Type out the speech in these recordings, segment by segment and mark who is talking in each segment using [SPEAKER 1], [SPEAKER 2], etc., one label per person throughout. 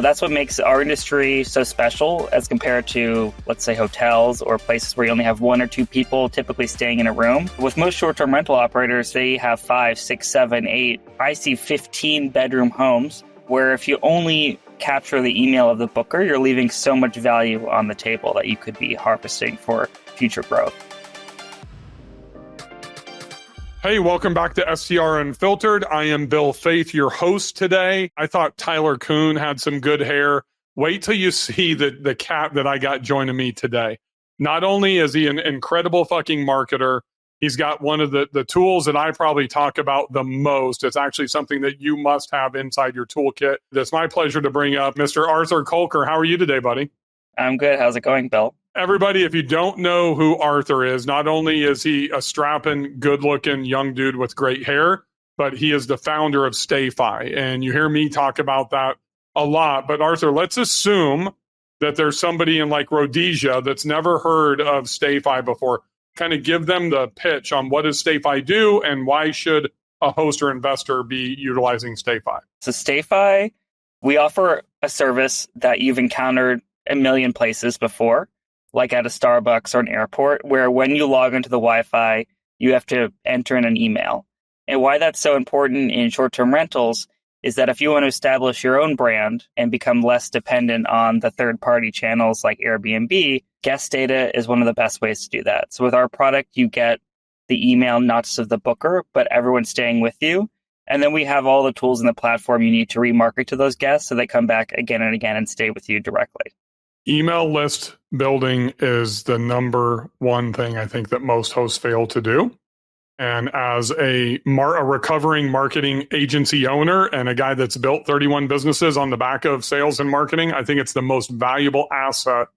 [SPEAKER 1] That's what makes our industry so special as compared to, let's say, hotels or places where you only have one or two people typically staying in a room. With most short-term rental operators, they have 5, 6, 7, 8, I see 15-bedroom homes where if you only capture the email of the booker, you're leaving so much value on the table that you could be harvesting for future growth.
[SPEAKER 2] Hey, welcome back to STR Unfiltered. I am Bill Faeth, your host today. I thought Tyler Kuhn had some good hair. Wait till you see the cat that I got joining me today. Not only is he an incredible fucking marketer, he's got one of the tools that I probably talk about the most. It's actually something that you must have inside your toolkit. It's my pleasure to bring up Mr. Arthur Colker. How are you today, buddy?
[SPEAKER 1] I'm good. How's it going, Bill?
[SPEAKER 2] Everybody, if you don't know who Arthur is, not only is he a strapping, good-looking young dude with great hair, but he is the founder of StayFi. And you hear me talk about that a lot. But Arthur, let's assume that there's somebody in like Rhodesia that's never heard of StayFi before. Kind of give them the pitch on what does StayFi do and why should a host or investor be utilizing StayFi?
[SPEAKER 1] So StayFi, we offer a service that you've encountered a million places before, like at a Starbucks or an airport, where when you log into the Wi-Fi, you have to enter in an email. And why that's so important in short-term rentals is that if you want to establish your own brand and become less dependent on the third-party channels like Airbnb, guest data is one of the best ways to do that. So with our product, you get the email not just of the booker, but everyone staying with you. And then we have all the tools in the platform you need to remarket to those guests so they come back again and again and stay with you directly.
[SPEAKER 2] Email list building is the number one thing I think that most hosts fail to do. And as a recovering marketing agency owner and a guy that's built 31 businesses on the back of sales and marketing, I think it's the most valuable asset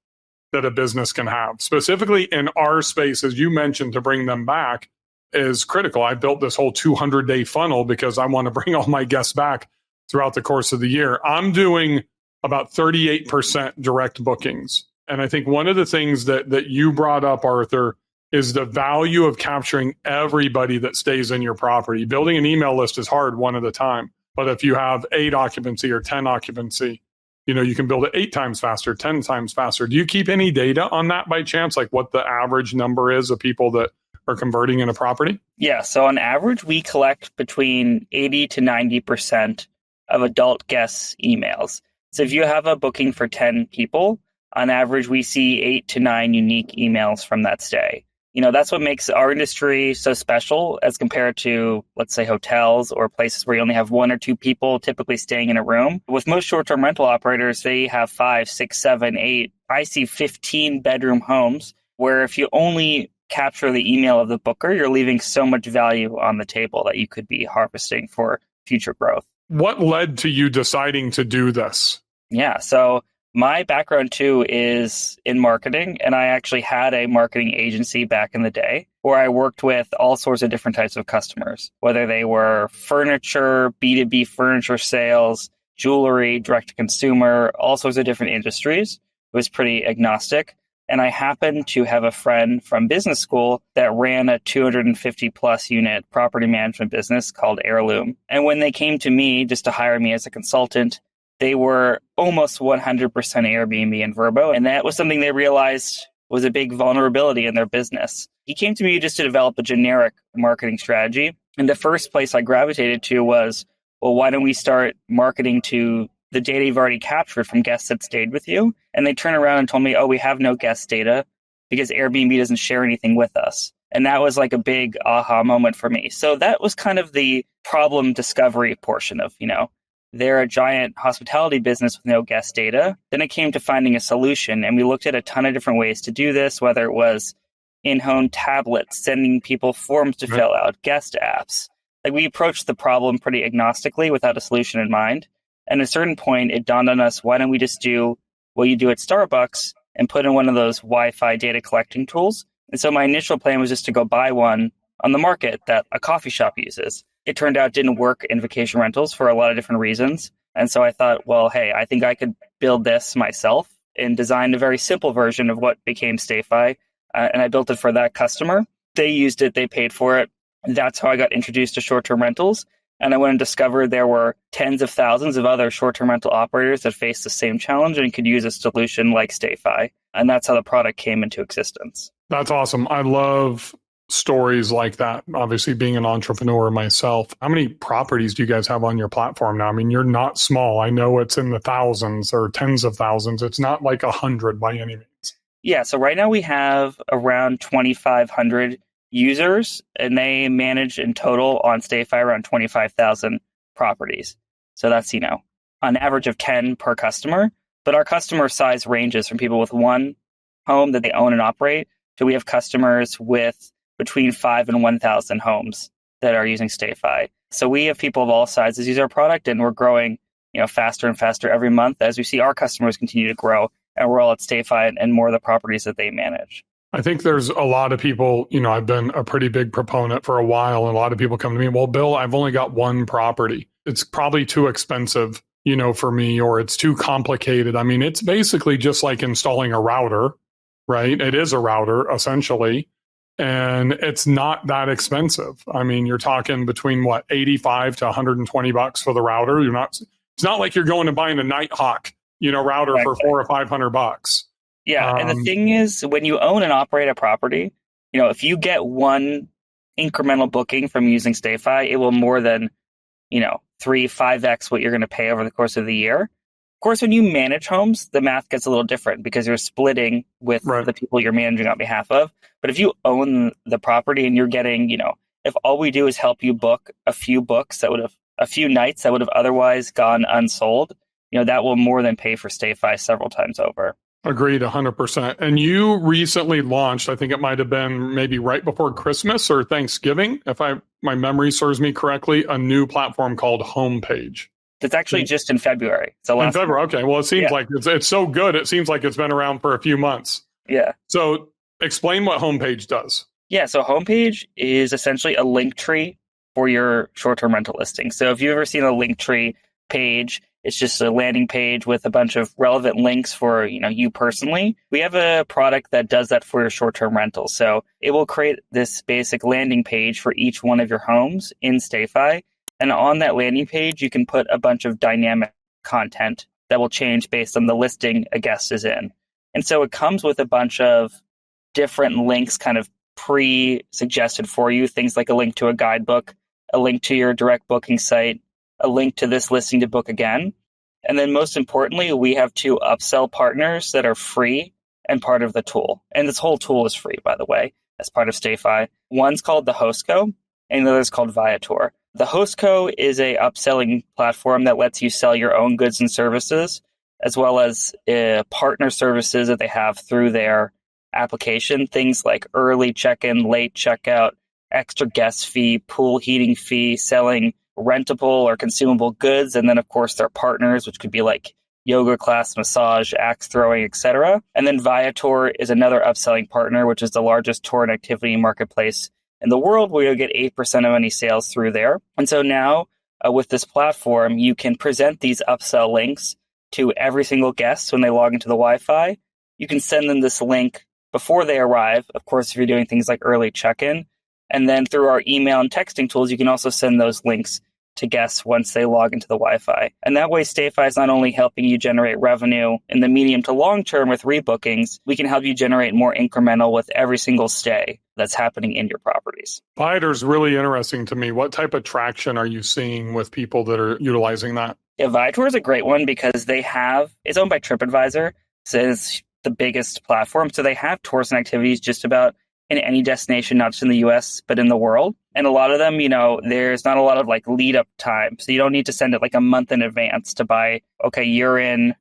[SPEAKER 2] that a business can have. Specifically in our space, as you mentioned, to bring them back is critical. I built this whole 200-day funnel because I want to bring all my guests back throughout the course of the year. I'm doing about 38% direct bookings. And I think one of the things that you brought up, Arthur, is the value of capturing everybody that stays in your property. Building an email list is hard one at a time. But if you have 8 occupancy or 10 occupancy, you can build it 8 times faster, 10 times faster. Do you keep any data on that by chance, like what the average number is of people that are converting in a property?
[SPEAKER 1] Yeah, so on average, we collect between 80 to 90% of adult guests' emails. So if you have a booking for 10 people, on average, we see 8 to 9 unique emails from that stay. That's what makes our industry so special as compared to, let's say, hotels or places where you only have one or two people typically staying in a room. With most short-term rental operators, they have 5, 6, 7, 8, I see 15-bedroom homes where if you only capture the email of the booker, you're leaving so much value on the table that you could be harvesting for future growth.
[SPEAKER 2] What led to you deciding to do this?
[SPEAKER 1] Yeah, so my background too is in marketing, and I actually had a marketing agency back in the day where I worked with all sorts of different types of customers, whether they were furniture, B2B furniture sales, jewelry, direct to consumer, all sorts of different industries. It was pretty agnostic. And I happened to have a friend from business school that ran a 250 plus unit property management business called Heirloom. And when they came to me just to hire me as a consultant, they were almost 100% Airbnb and Vrbo. And that was something they realized was a big vulnerability in their business. He came to me just to develop a generic marketing strategy. And the first place I gravitated to was, well, why don't we start marketing to the data you've already captured from guests that stayed with you? And they turned around and told me, oh, we have no guest data because Airbnb doesn't share anything with us. And that was like a big aha moment for me. So that was kind of the problem discovery portion of, they're a giant hospitality business with no guest data. Then it came to finding a solution, and we looked at a ton of different ways to do this, whether it was in-home tablets, sending people forms to fill out, guest apps. Like we approached the problem pretty agnostically without a solution in mind. And at a certain point, it dawned on us, why don't we just do what you do at Starbucks and put in one of those Wi-Fi data collecting tools? And so my initial plan was just to go buy one on the market that a coffee shop uses. It turned out it didn't work in vacation rentals for a lot of different reasons. And so I thought, well, hey, I think I could build this myself and design a very simple version of what became StayFi. And I built it for that customer. They used it. They paid for it. That's how I got introduced to short-term rentals. And I went and discovered there were tens of thousands of other short-term rental operators that faced the same challenge and could use a solution like StayFi. And that's how the product came into existence.
[SPEAKER 2] That's awesome. I love stories like that. Obviously, being an entrepreneur myself, how many properties do you guys have on your platform now? I mean, you're not small. I know it's in the thousands or tens of thousands. It's not like 100 by any means.
[SPEAKER 1] Yeah, so right now we have around 2,500 users, and they manage in total on StayFi around 25,000 properties. So that's, an average of 10 per customer. But our customer size ranges from people with one home that they own and operate to we have customers with between 5 and 1,000 homes that are using StayFi. So we have people of all sizes use our product, and we're growing, faster and faster every month as we see our customers continue to grow, and we're all at StayFi and more of the properties that they manage.
[SPEAKER 2] I think there's a lot of people, I've been a pretty big proponent for a while, and a lot of people come to me, well, Bill, I've only got one property. It's probably too expensive, for me, or it's too complicated. I mean, it's basically just like installing a router, right? It is a router, essentially. And it's not that expensive. I mean, you're talking between $85 to $120 for the router. It's not like you're going and buying a Nighthawk, router for $400 or $500.
[SPEAKER 1] Yeah. And the thing is, when you own and operate a property, if you get one incremental booking from using StayFi, it will more than, 3-5x what you're going to pay over the course of the year. Of course, when you manage homes, the math gets a little different because you're splitting with the people you're managing on behalf of. But if you own the property and you're getting, if all we do is help you book a few nights that would have otherwise gone unsold, that will more than pay for StayFi several times over.
[SPEAKER 2] Agreed, 100%. And you recently launched, I think it might have been maybe right before Christmas or Thanksgiving, if my memory serves me correctly, a new platform called Homepage.
[SPEAKER 1] It's actually just in February.
[SPEAKER 2] In February, okay. Well, it seems like it's so good. It seems like it's been around for a few months.
[SPEAKER 1] Yeah.
[SPEAKER 2] So explain what Homepage does.
[SPEAKER 1] Yeah, so Homepage is essentially a link tree for your short-term rental listing. So if you've ever seen a link tree page, it's just a landing page with a bunch of relevant links for, you personally. We have a product that does that for your short-term rentals. So it will create this basic landing page for each one of your homes in StayFi. And on that landing page, you can put a bunch of dynamic content that will change based on the listing a guest is in. And so it comes with a bunch of different links kind of pre-suggested for you, things like a link to a guidebook, a link to your direct booking site, a link to this listing to book again. And then most importantly, we have 2 upsell partners that are free and part of the tool. And this whole tool is free, by the way, as part of StayFi. One's called the HostCo, and the other is called Viator. The HostCo is a upselling platform that lets you sell your own goods and services, as well as partner services that they have through their application. Things like early check-in, late checkout, extra guest fee, pool heating fee, selling rentable or consumable goods, and then of course their partners, which could be like yoga class, massage, axe throwing, etc. And then Viator is another upselling partner, which is the largest tour and activity marketplace in the world, where you'll get 8% of any sales through there. And so now with this platform, you can present these upsell links to every single guest when they log into the Wi-Fi. You can send them this link before they arrive, of course, if you're doing things like early check-in. And then through our email and texting tools, you can also send those links to guests once they log into the Wi-Fi. And that way, StayFi is not only helping you generate revenue in the medium to long term with rebookings, we can help you generate more incremental with every single stay that's happening in your properties.
[SPEAKER 2] Viator's really interesting to me. What type of traction are you seeing with people that are utilizing that?
[SPEAKER 1] Yeah, Viator is a great one because it's owned by TripAdvisor, so it's the biggest platform. So they have tours and activities just about in any destination, not just in the US, but in the world. And a lot of them, there's not a lot of like lead up time. So you don't need to send it like a month in advance to buy, okay, you're in,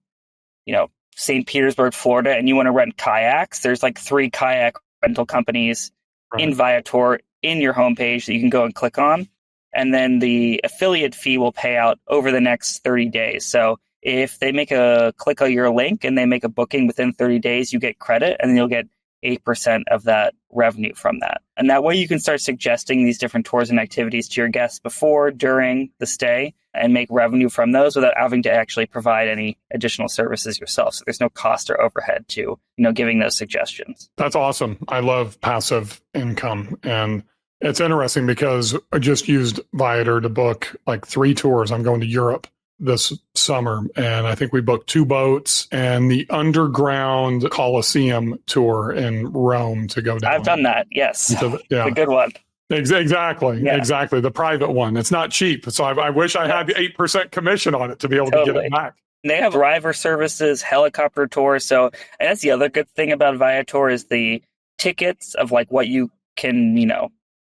[SPEAKER 1] St. Petersburg, Florida, and you want to rent kayaks. There's like 3 kayak rental companies in Viator in your homepage that you can go and click on. And then the affiliate fee will pay out over the next 30 days. So if they make a click on your link and they make a booking within 30 days, you get credit, and then you'll get 8% of that revenue from that. And that way you can start suggesting these different tours and activities to your guests before, during the stay, and make revenue from those without having to actually provide any additional services yourself. So there's no cost or overhead to, giving those suggestions.
[SPEAKER 2] That's awesome. I love passive income. And It's interesting because I just used Viator to book like 3 tours. I'm going to Europe this summer, and I think we booked 2 boats and the underground Colosseum tour in Rome to go down.
[SPEAKER 1] I've done that. Yes.
[SPEAKER 2] Yeah.
[SPEAKER 1] A good one.
[SPEAKER 2] Exactly.
[SPEAKER 1] Yeah.
[SPEAKER 2] Exactly. The private one. It's not cheap. So I wish I had the 8% commission on it to be able to get it back.
[SPEAKER 1] And they have driver services, helicopter tours. So, and that's the other good thing about Viator is the tickets of like what you can,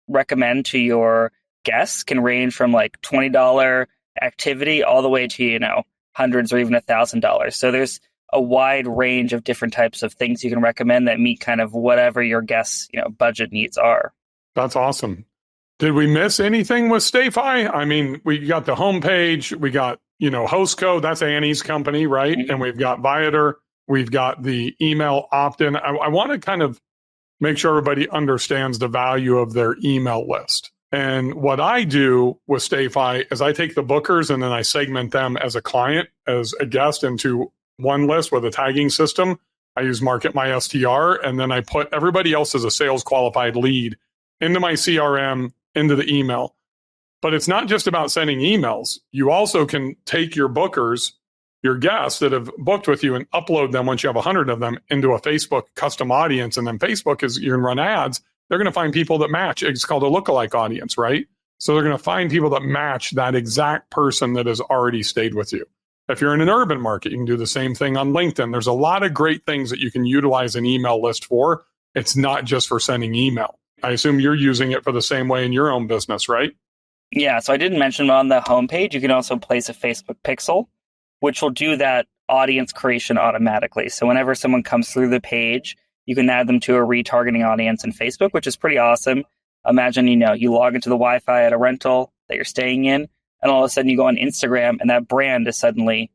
[SPEAKER 1] recommend to your guests can range from like $20 activity all the way to, hundreds or even $1,000. So there's a wide range of different types of things you can recommend that meet kind of whatever your guests, budget needs are.
[SPEAKER 2] That's awesome. Did we miss anything with StayFi? I mean, we got the homepage, we got, Hostco, that's Annie's company, right? Mm-hmm. And we've got Viator, we've got the email opt-in. I want to kind of make sure everybody understands the value of their email list. And what I do with StayFi is I take the bookers and then I segment them as a client, as a guest into one list with a tagging system. I use Market My STR, and then I put everybody else as a sales qualified lead into my CRM, into the email. But it's not just about sending emails. You also can take your bookers, your guests that have booked with you, and upload them once you have 100 of them into a Facebook custom audience. And then Facebook is, you can run ads. They're going to find people that match. It's called a lookalike audience, right? So they're going to find people that match that exact person that has already stayed with you. If you're in an urban market, you can do the same thing on LinkedIn. There's a lot of great things that you can utilize an email list for. It's not just for sending email. I assume you're using it for the same way in your own business, right?
[SPEAKER 1] Yeah, so I didn't mention on the homepage, you can also place a Facebook pixel, which will do that audience creation automatically. So whenever someone comes through the page, you can add them to a retargeting audience in Facebook, which is pretty awesome. Imagine, you log into the Wi-Fi at a rental that you're staying in, and all of a sudden you go on Instagram and that brand is suddenly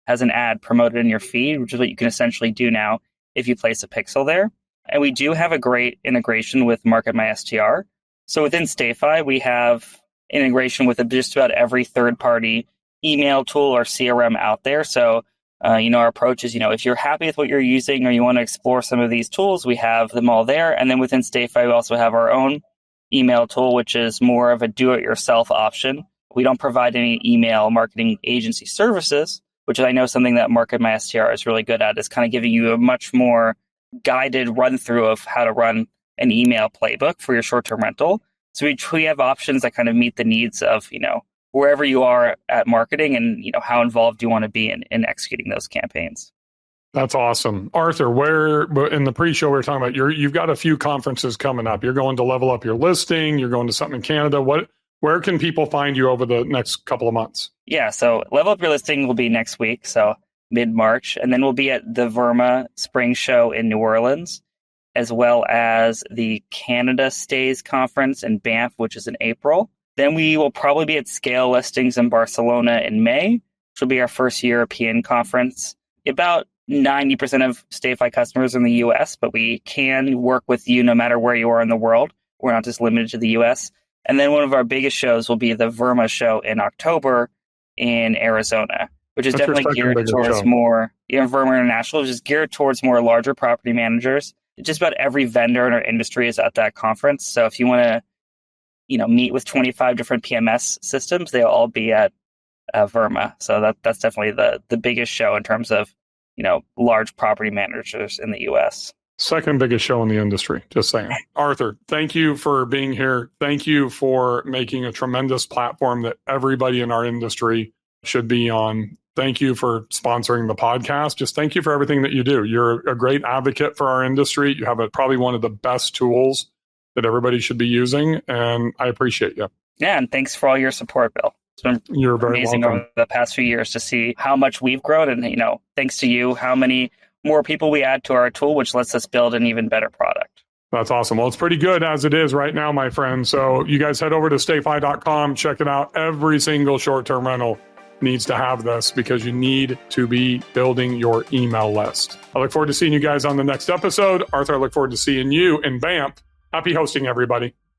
[SPEAKER 1] has an ad promoted in your feed, which is what you can essentially do now if you place a pixel there. And we do have a great integration with Market My STR. So within StayFi, we have integration with just about every third-party email tool or CRM out there. So, our approach is, if you're happy with what you're using or you want to explore some of these tools, we have them all there. And then within StayFi, we also have our own email tool, which is more of a do-it-yourself option. We don't provide any email marketing agency services, which I know something that Market My STR is really good at, is kind of giving you a much more guided run-through of how to run an email playbook for your short-term rental. So we have options that kind of meet the needs of, wherever you are at marketing and, how involved you want to be in executing those campaigns.
[SPEAKER 2] That's awesome. Arthur, where in the pre-show we were talking about, you've got a few conferences coming up. You're going to level up your listing. You're going to something in Canada. Where can people find you over the next couple of months? Yeah,
[SPEAKER 1] so level up your listing will be next week, so mid-March. And then we'll be at the Verma Spring Show in New Orleans, as well as the Canada Stays Conference in Banff, which is in April. Then we will probably be at Scale Listings in Barcelona in May, which will be our first European conference. About 90% of StayFi customers are in the US, but we can work with you no matter where you are in the world. We're not just limited to the US. And then one of our biggest shows will be the Verma show in October in Arizona, which is definitely geared towards more, Verma International, which is geared towards more larger property managers. Just about every vendor in our industry is at that conference. So if you want to, meet with 25 different PMS systems, they'll all be at Verma. So that's definitely the biggest show in terms of, large property managers in the US.
[SPEAKER 2] Second biggest show in the industry, just saying. Arthur, thank you for being here. Thank you for making a tremendous platform that everybody in our industry should be on. Thank you for sponsoring the podcast. Just thank you for everything that you do. You're a great advocate for our industry. You have probably one of the best tools that everybody should be using, and I appreciate you.
[SPEAKER 1] Yeah, and thanks for all your support, Bill. It's been
[SPEAKER 2] You're very
[SPEAKER 1] amazing
[SPEAKER 2] welcome.
[SPEAKER 1] Over the past few years to see how much we've grown, and thanks to you, how many more people we add to our tool, which lets us build an even better product.
[SPEAKER 2] That's awesome. Well, it's pretty good as it is right now, my friend. So you guys head over to stayfi.com, check it out. Every single short-term rental needs to have this because you need to be building your email list. I look forward to seeing you guys on the next episode. Arthur, I look forward to seeing you in Banff. Happy hosting, everybody.